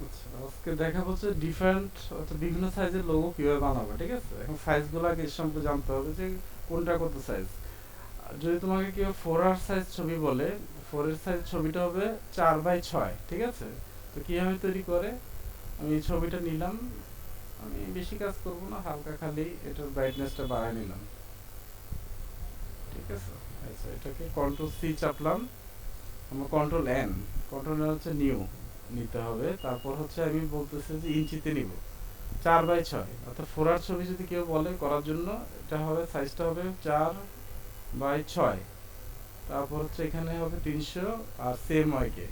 আচ্ছা, আজকে দেখাবো যে ডিফারেন্ট অর্থাৎ বিভিন্ন সাইজের লোগো কিভাবে বানাবো, ঠিক আছে? এখন সাইজগুলো আগে এর সম্পর্কে জানতে হবে যে কোনটা কত সাইজ। যদি তোমাকে কেউ 4R সাইজ ছবি বলে, 4 এর সাইজ ছবিটা হবে 4x6, ঠিক আছে? তো কিভাবে তৈরি করে, আমি এই ছবিটা নিলাম, আমি বেশি কাজ করব না, হালকা খালি এটার ব্রাইটনেসটা বাড়ায় নিলাম, ঠিক আছে? আচ্ছা, এটাকে কন্ট্রোল সি চাপলাম, আমার কন্ট্রোল এন, কন্ট্রোল এন হচ্ছে নিউ নিতে হবে। তারপর হচ্ছে আমি বলতেছি যে ইঞ্চিতে নিব, 4x6 অর্থাৎ 4R ছবি যদি কেউ বলে করার জন্য, এটা হবে সাইজটা হবে 4x6। তারপর হচ্ছে এখানে হবে 300 আর সেম ওয়াইকে।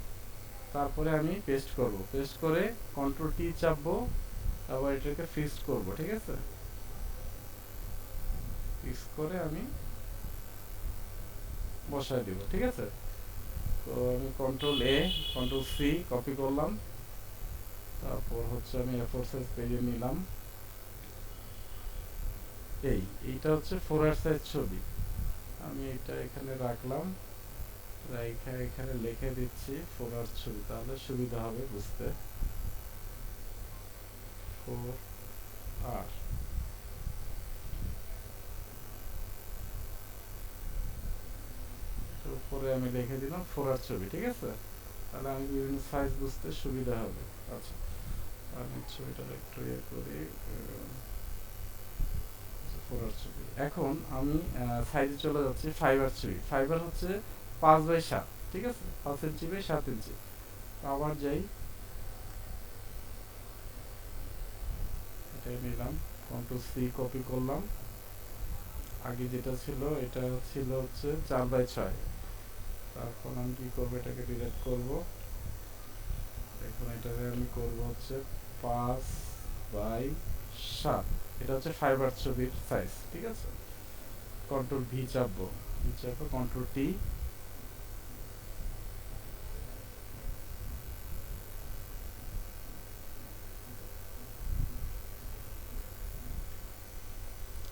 তারপরে আমি পেস্ট করব, পেস্ট করে কন্ট্রোল টি চাপবো, আবার এটাকে ফিক্সড করব, ঠিক আছে? ফিক্স করে আমি বসায় দিব, ঠিক আছে? তো আমি control A, control C copy করলাম, তারপর হচ্ছে আমি A4 সাইজ পেজে নিলাম। এইটা হচ্ছে 4R সাইজ ছবি, আমি এটা এখানে রাখলাম, এখানে লিখে দিচ্ছি 4R ছবি, তাহলে সুবিধা হবে বুঝতে। 4R, উপরে আমি লিখে দিলাম 4R ছবি, ঠিক আছে? তাহলে আমি বিভিন্ন সাইজ বুঝতে সুবিধা হবে। আচ্ছা, আমি ছবিটা একটু ইয়ে করি, 4R ছবি। এখন আমি সাইজে চলে যাচ্ছি 5R ছবি। 5R হচ্ছে 5x7, ঠিক আছে? 5 ইঞ্চি বাই 7 ইঞ্চি। আবার যাই, এটা নিলাম, কন্ট্রোল সি কপি করলাম, আগে যেটা ছিল এটা ছিল হচ্ছে 4x6। তারপর আমি কি করবো, এটাকে ডিলিট করব। এখন এটাকে আমি করব হচ্ছে 5x7, এটা হচ্ছে 5R ছবির সাইজ, ঠিক আছে? কন্ট্রোল ভি চাপবো, ভি চাপবো, control T,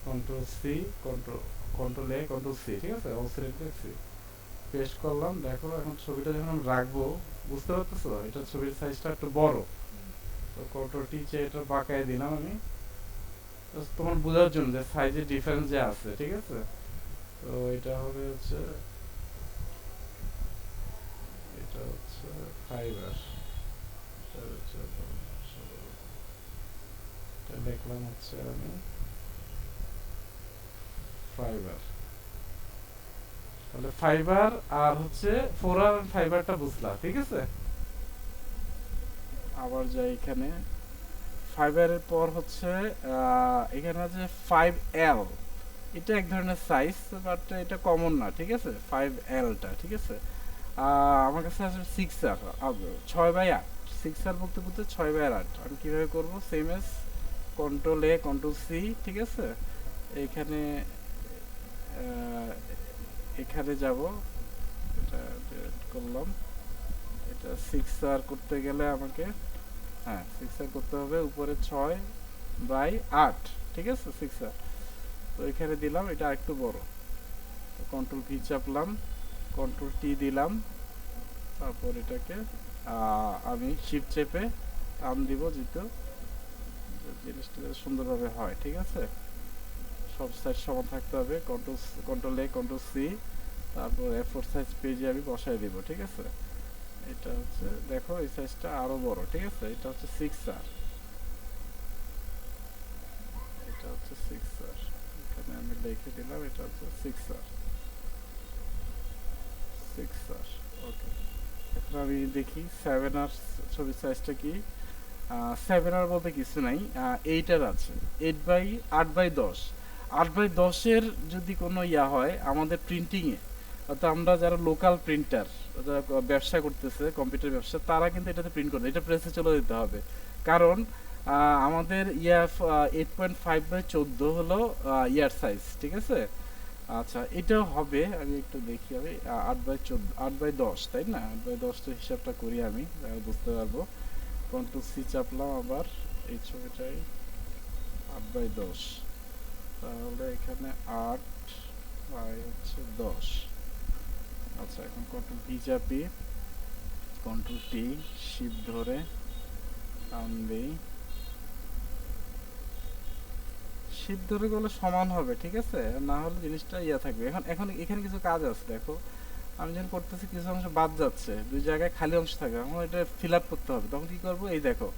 control C, control control A, control C, ঠিক আছে? অল সিলেক্ট সি, পেস্ট করলাম। দেখো এখন ছবিটা যখন আমি রাখবো, বুঝতে পারতেছো এটা ছবির সাইজটা একটু বড়। তো কন্ট্রোল টি চেয়ে এটা বাঁকায় দিলাম আমি, তোমার বোঝার জন্য যে সাইজের ডিফারেন্স যে আছে, ঠিক আছে? তো এটা হবে হচ্ছে, এটা হচ্ছে 5R, এটা হচ্ছে, এটা লিখলাম হচ্ছে আমি 5R। তাহলে 5R আর হচ্ছে 4R আর 5Rটা বুঝলা, ঠিক আছে? আবার যাই এখানে, 5R এর পর হচ্ছে এখানে আছে 5L, এটা এক ধরনের সাইজ, বাট এটা কমন না, ঠিক আছে? 5Lটা, ঠিক আছে? আমার কাছে আছে 6R, 6x8। 6R বলতে বলতে 6x8 আমি কীভাবে করবো, same S control A, control C, ঠিক আছে? এখানে এখানে যাব, এটা ডিলিট করলাম। এটা 6R করতে গেলে আমাকে, হ্যাঁ 6R করতে হবে, উপরে 6x8, ঠিক আছে? 6R, তো এখানে দিলাম, এটা একটু বড়। কন্ট্রোল ভি চাপলাম, কন্ট্রোল টি দিলাম, তারপর এটাকে আমি শিফট চেপে টান দিব, যেহেতু জিনিসটা সুন্দরভাবে হয়, ঠিক আছে? সব সাইজ সমান থাকতে হবে। কন্ট্রোল এ, কন্ট্রোল সি, তারপর A4 সাইজ পেজে আমি বসাই দিব, ঠিক আছে? এটা হচ্ছে, দেখো এই সাইজটা আরো বড়, ঠিক আছে? এটা হচ্ছে 6R, এটা হচ্ছে 6R, এখানে আমি লিখে দিলাম এটা হচ্ছে 6R, 6R, ওকে। এখন আমি দেখি 7R ছবির সাইজটা কি। 7R বলতে কিছু নাই, 8R আছে, 8x10, 8x10-এর যদি কোনো ইয়া হয় আমাদের প্রিন্টিংয়ে, অর্থাৎ আমরা যারা লোকাল প্রিন্টার, যারা ব্যবসা করতেছে কম্পিউটার ব্যবসা, তারা কিন্তু এটাতে প্রিন্ট করবে, এটা প্রেসে চলে যেতে হবে। কারণ আমাদের 8.5/14 হলো ইয়ার সাইজ, ঠিক আছে? আচ্ছা, এটাও হবে, আমি একটু দেখি, আমি 8x14, 8x10, তাই না? 8x10 হিসাবটা করি আমি, বুঝতে পারবো। কন্ট্রোল সি চাপলাম আবার, এই ছবিটাই 8x10, তাহলে এখানে 8/10। আচ্ছা, এখন কন্ট্রোল ভি চাপি, কন্ট্রোল টি, শিফট ধরে টান দেই, শিপ ধরে গেলে সমান হবে, ঠিক আছে, না হলে জিনিসটা ইয়া থাকবে। এখন এখন এখানে কিছু কাজ আছে দেখো, আমি যখন করতেছি কিছু অংশ বাদ যাচ্ছে, দুই জায়গায় খালি অংশ থাকে, এখন এটা ফিল আপ করতে হবে। তখন কি করব, এই দেখো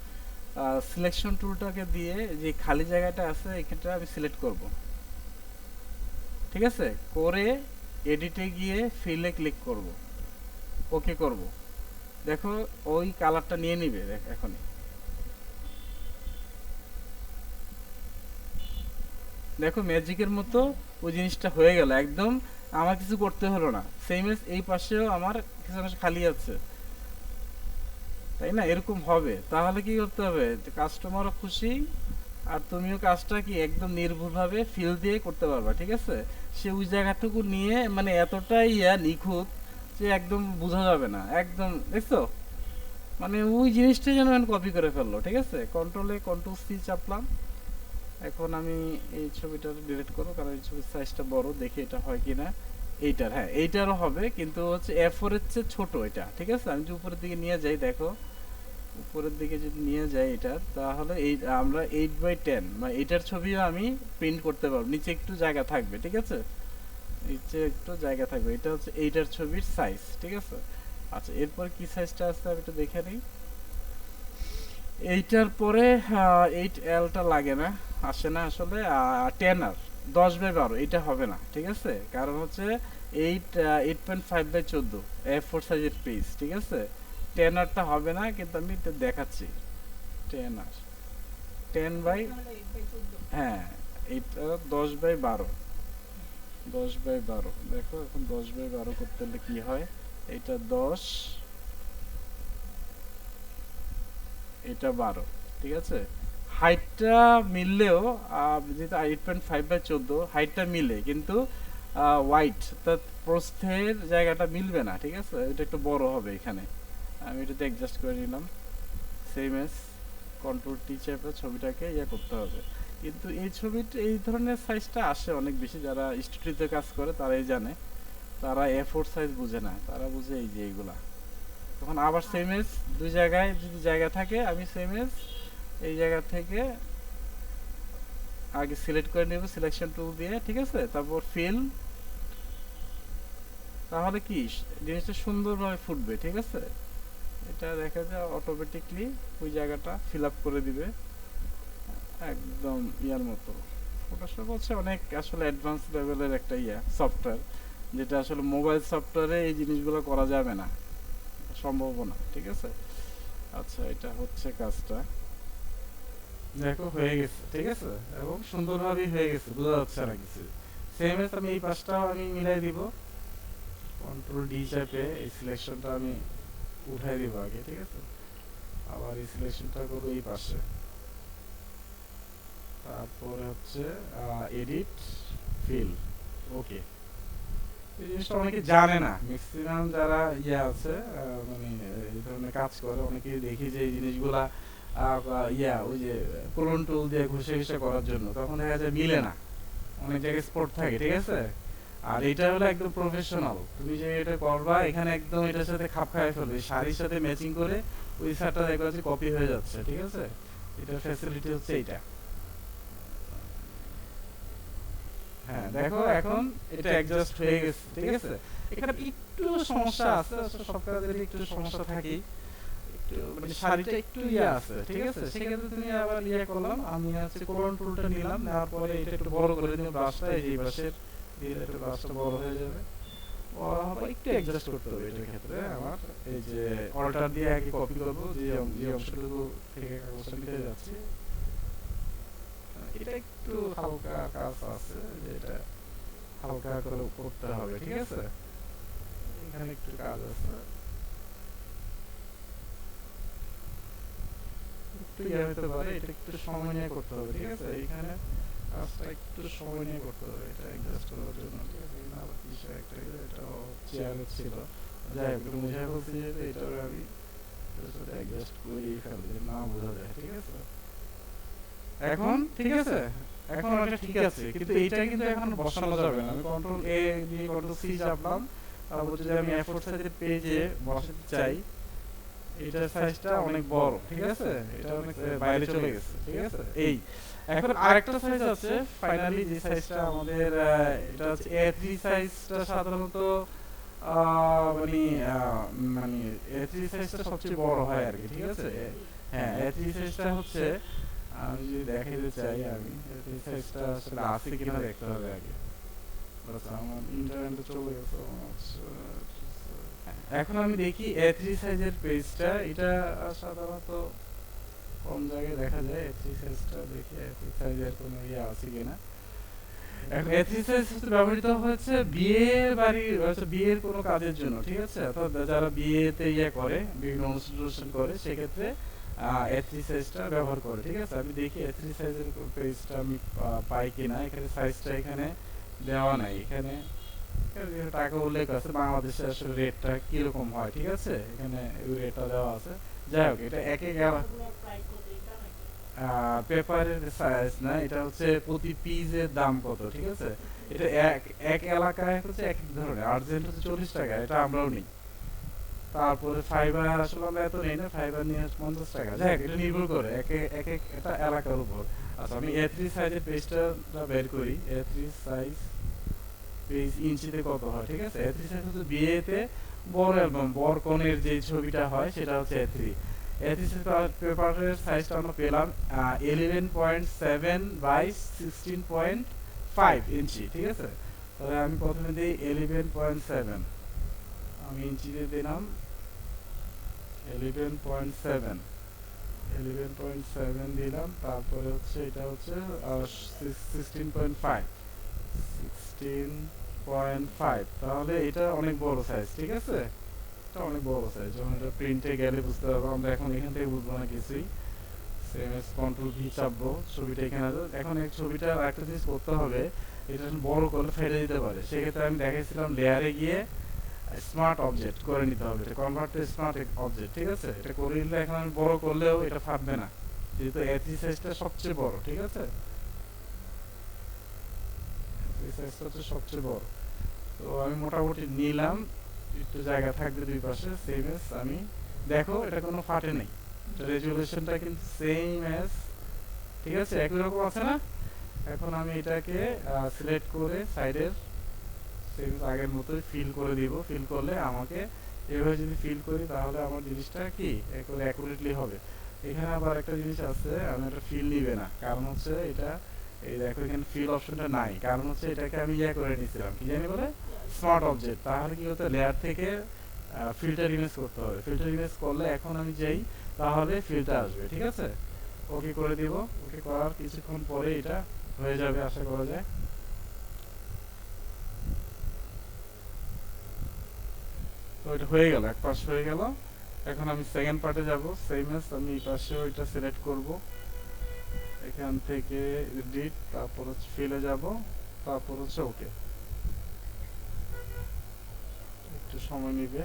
সিলেকশন টুলটাকে দিয়ে যে খালি জায়গাটা আছে এখানটা আমি সিলেক্ট করব, ঠিক আছে, করে এডিটে গিয়ে ফিলে ক্লিক করব, ওকে করব। দেখো ওই কালারটা নিয়ে নিবে এখনই। দেখো ম্যাজিকের মতো ওই জিনিসটা হয়ে গেল একদম, আমার কিছু করতে হলো না। সেম এজ এই পাশেও আমার কিছু অংশ খালি আছে, তাই না, এরকম হবে। তাহলে কি করতে হবে, কাস্টমারও খুশি, আর তুমিও কাজটা কি একদম নির্ভুলভাবে ফিল দিয়ে করতে পারবা, ঠিক আছে। সে ওই জায়গাটুকু নিয়ে মানে এতটাই নিখুঁত যে একদম বোঝা যাবে না, একদম দেখছো, মানে ওই জিনিসটাই যেন কপি করে ফেললো, ঠিক আছে। কন্ট্রোল সি চাপলাম। এখন আমি এই ছবিটা ডিলিট করবো, কারণ এই ছবির সাইজটা বড়, দেখি এটা হয় কিনা। এইটার, হ্যাঁ এইটারও হবে, কিন্তু হচ্ছে A4 এর চেয়ে ছোট এটা, ঠিক আছে। আমি যদি উপরের দিকে নিয়ে যাই, দেখো উপরের দিকে যদি নিয়ে যাই এটা, তাহলে এই আমরা 8/10 মানে এটার ছবিও আমি প্রিন্ট করতে পারবো, নিচে একটু জায়গা থাকবে, ঠিক আছে, নিচে একটু জায়গা থাকবে। এটা হচ্ছে এইটার ছবির সাইজ, ঠিক আছে। আচ্ছা এরপর কি সাইজটা আছে আমি একটু দেখে নিই। এইটার পরে 8L লাগে না, আসে না আসলে। 10R 10/12 এটা হবে না, ঠিক আছে, কারণ হচ্ছে 8.5/14 A4 সাইজের পেজ, ঠিক আছে। 10Rটা হবে না, কিন্তু আমি এটা দেখাচ্ছি। 10R 10 বাই, হ্যাঁ এটা 10/12, 10/12। দেখো এখন 10/12 করতে হলে কি হয়, এটা 10, এটা 12, ঠিক আছে। হাইটটা মিললেও যেহেতু 8.5/14 হাইটটা মিলে, কিন্তু ওয়াইট অর্থাৎ প্রস্থের জায়গাটা মিলবে না, ঠিক আছে, এটা একটু বড় হবে এখানে। আমি এটাতে অ্যাডজাস্ট করে নিলাম। সেম এস কন্ট্রোল টি চেপে ছবিটাকে করতে হবে। কিন্তু এই ছবিটা এই ধরনের সাইজটা আসে অনেক বেশি, যারা স্টুডিওতে কাজ করে তারাই জানে। তারা A4 সাইজ বুঝে না, তারা বুঝে এই যে এইগুলা। তখন আবার সেম এজ দুই জায়গায় যদি জায়গা থাকে, আমি সেম এজ এই জায়গা থেকে আগে সিলেক্ট করে নেব সিলেকশন টুল দিয়ে, ঠিক আছে, তারপর ফিল। তাহলে কি জিনিসটা সুন্দরভাবে ফুটবে, ঠিক আছে। এটা দেখা যায় অটোমেটিকলি ওই জায়গাটা ফিল আপ করে দিবে একদম ইয়ার মতো। ফটোশপ হচ্ছে অনেক আসলে অ্যাডভান্স লেভেলের একটা সফটওয়্যার, যেটা আসলে মোবাইল সফটওয়্যারে এই জিনিসগুলো করা যাবে না, সম্ভব না, ঠিক আছে। আচ্ছা এটা হচ্ছে কাজটা, দেখো হয়ে গেছে, ঠিক আছে, এবং সুন্দরভাবে হয়ে গেছে, বোঝা যাচ্ছে না কিছু। সেম এস আমি এই পাশটাও আমি মিলাই দিব, কন্ট্রোল ডি চাপে এই সিলেকশনটা আমি উঠাই দিব আগে, ঠিক আছে। আবার এই সিলেকশনটা করব এই পাশে, তারপরে হচ্ছে এডিট ফিল, ওকে। এই জিনিসটা অনেকে জানে না, ম্যাক্সিমাম যারা আছে মানে এই ধরনের কাজ করে, অনেকে দেখি যে এই জিনিসগুলা ওই যে ক্লোন টুল দিয়ে ঘষে ঘষে করার জন্য, তখন দেখা যায় মিলে না, অনেক জায়গায় স্পট থাকে, ঠিক আছে। আর এটা হলো একদম প্রফেশনাল, তুমি যে এটা করবা এখানে একদম এটার সাথে খাপ খাইয়ে ফেলবে, শাড়ির সাথে ম্যাচিং করে ওই শার্টটা দেখবা যে কপি হয়ে যাচ্ছে, ঠিক আছে। এটার ফ্যাসিলিটি হচ্ছে এইটা। হ্যাঁ দেখো এখন এটা অ্যাডজাস্ট হয়ে গেছে, ঠিক আছে। এখানে একটু সমস্যা আছে, সব কাজেরই একটু সমস্যা থাকে, একটু মানে শাড়িটা একটু আছে, ঠিক আছে। সেক্ষেত্রে তুমি আবার করলাম, আমি হচ্ছে কোলন টুলটা নিলাম, নেওয়ার পরে এটা একটু বড় করে দিলাম, ব্রাশটা এই যে ব্রাশের দিলে একটু ব্রাশটা বড় হয়ে যাবে। বড় হবে একটু অ্যাডজাস্ট করতে হবে এটার ক্ষেত্রে আমার, এই যে অল্টার দিয়ে আগে কপি করব, যে অংশটুকু থেকে কাগজটা নিতে যাচ্ছি, এটা একটু হালকা কাজ আছে, যেটা হালকা করে করতে হবে, ঠিক আছে। এখানে একটু কাজ আছে, একটু হতে পারে, এটা একটু সময় নিয়ে করতে হবে, ঠিক আছে। এখানে কাজটা একটু সময় নিয়ে করতে হবে, এটা অ্যাডজাস্ট করার জন্য, ঠিক আছে। এখানে আবার কিছু একটা এটা চেয়ারে ছিল, যাই হোক একটু মুছে ফেলছি, যেহেতু এটাও আমি এটার সাথে অ্যাডজাস্ট করেই ফেলছি, না বোঝা যায়, ঠিক আছে। এখন ঠিক আছে, এখন এটা ঠিক আছে, কিন্তু এইটা কিন্তু এখন বসানো যাবে না। আমি কন্ট্রোল এ দিয়ে কন্ট্রোল সি চাপলাম, তারপর যদি আমি A4 সাইজের পেজে বসাতে চাই, এটার সাইজটা অনেক বড়, ঠিক আছে, এটা অনেক বাইরে চলে গেছে, ঠিক আছে। এই এখন আরেকটা সাইজ আছে ফাইনালি, যে সাইজটা আমাদের এটা হচ্ছে A3 সাইজটা সাধারণত মানে মানে A3 সাইজটা সবচেয়ে বড় হয় আর কি, ঠিক আছে। হ্যাঁ, A3 সাইজটা হচ্ছে, আমি যদি দেখাইতে চাই, আমি A3 সাইজটা আসলে আছে কিনা দেখতে হবে আগে। আচ্ছা, আমার ইন্টারনেটে চলে গেছে। আচ্ছা, এখন আমি দেখি A3 সাইজের পেজটা, এটা সাধারণত কম জায়গায় দেখা যায়। A3 সাইজটা দেখি, A3 সাইজের কোনো ইয়ে আছে কিনা। এখন A3 সাইজ হচ্ছে ব্যবহৃত হচ্ছে বিয়ে বাড়ির, বিয়ের কোনো কাজের জন্য, ঠিক আছে। অর্থাৎ যারা বিয়েতে ইয়ে করে, বিভিন্ন অনুষ্ঠান করে, সেক্ষেত্রে A3 সাইজটা ব্যবহার করে, ঠিক আছে। আমি দেখি A3 সাইজের পেজটা আমি পাই কিনা। এখানে সাইজটা এখানে দেওয়া নাই, এখানে টাকা উল্লেখ আছে, বাংলাদেশে আসলে রেটটা কিরকম হয়, ঠিক আছে, এখানে ওই রেটটা দেওয়া আছে। যাই হোক, এটা এক এক পেপারের সাইজ না, এটা হচ্ছে প্রতি পিসের দাম কত, ঠিক আছে। এটা এক এক এলাকায় হচ্ছে এক এক ধরনের। আর্জেন্ট হচ্ছে 40 টাকা, এটা আমরাও নিই। তারপরে ফাইবার আসলে আমরা এত নেই না, ফাইবার নিয়ে 50 টাকা। যাই হোক, এটা নির্ভর করে এক এক একটা এলাকার উপর। আচ্ছা, আমি A3 সাইজের পেজটা বের করি। A3 সাইজ পেজ ইঞ্চিতে কত হয়, ঠিক আছে। A3 সাইজ হচ্ছে বিয়েতে বড় অ্যালবাম, বর কনের যে ছবিটা হয় সেটা হচ্ছে A3। A3 পেপারের সাইজটা আমরা পেলাম 11.7 বাই 16.5 ইঞ্চি, ঠিক আছে। তাহলে আমি প্রথমে দিই 11.7, আমি ইঞ্চিতে দিলাম 11.7, 11.7 দিলাম। তারপরে হচ্ছে এটা হচ্ছে 16.5, 16.5। তাহলে এটা অনেক বড় সাইজ, ঠিক আছে, এটা অনেক বড় সাইজ। যখন এটা প্রিন্টে গেলে বুঝতে পারবো আমরা, এখন এখান থেকে বুঝবো না কিছুই। সেমএস কন্ট্রোল ভি চাপবো, ছবিটা এখানে আসবে। এখন এই ছবিটা একটা জিনিস করতে হবে, এটা বড় করলে ফেলে দিতে পারে। সেক্ষেত্রে আমি দেখাইছিলাম লেয়ারে গিয়ে স্মার্ট অবজেক্ট করে নিতে হবে, এটা কনভার্ট টু স্মার্ট অবজেক্ট, ঠিক আছে। এটা করে নিলে এখন আমি বড় করলেও এটা ফাটবে না, যেহেতু A3 সাইজটা সবচেয়ে বড়, ঠিক আছে। এই সাইজটা হচ্ছে সবচেয়ে বড়। তো আমি মোটামুটি নিলাম, একটু জায়গা থাকবে দুই পাশে। সেম এস আমি, দেখো এটা কোনো ফাটে নেই, রেজুলেশনটা কিন্তু সেম এস, ঠিক আছে, একই রকম আছে না। এখন আমি এটাকে সিলেক্ট করে সাইডের সেম আগের মতোই ফিল করে দিব। ফিল করলে আমাকে এভাবে যদি ফিল করি, তাহলে আমার জিনিসটা কি একবারে অ্যাকুরেটলি হবে। এখানে আবার একটা জিনিস আছে, আমি এটা ফিল নিবে না, কারণ হচ্ছে এটা, এই দেখো এখানে ফিল অপশনটা নাই, কারণ হচ্ছে এটাকে আমি ইয়ে করে নিয়েছিলাম, কি জানি বলে, স্মার্ট অবজেক্ট। তাহলে কি হতো, লেয়ার থেকে ফিল্টার ইমেজ করতে হবে। ফিল্টার ইমেজ করলে এখন আমি যেই, তাহলে ফিল্টার আসবে, ঠিক আছে। ওকে করে দিব। ওকে করার কিছুক্ষণ পরে এটা হয়ে যাবে আশা করা যায়। তো এটা হয়ে গেল, এক পাশ হয়ে গেল। এখন আমি সেকেন্ড পার্টে যাব। সেম এস আমি এই পাশেও এটা সিলেক্ট করব, এখান থেকে এডিট, তারপর হচ্ছে ফিলে যাব, তারপর হচ্ছে ওকে। একটু সময় নেবে।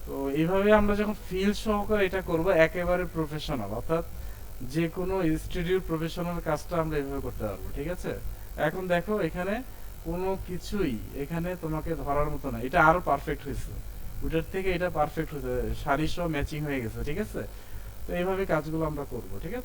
তো এইভাবে আমরা যখন ফিল সহকারে এটা করব, একেবারে প্রফেশনাল, অর্থাৎ যে কোনো স্টুডিও প্রফেশনাল কাজটা আমরা এইভাবে করতে পারবো, ঠিক আছে। এখন দেখো এখানে কোনো কিছুই এখানে তোমাকে ধরার মতো না, এটা আরো পারফেক্ট হয়েছে, ওটার থেকে এটা পারফেক্ট হয়েছে, শাড়ি সহ ম্যাচিং হয়ে গেছে, ঠিক আছে। তো এইভাবে কাজগুলো আমরা করব, ঠিক আছে।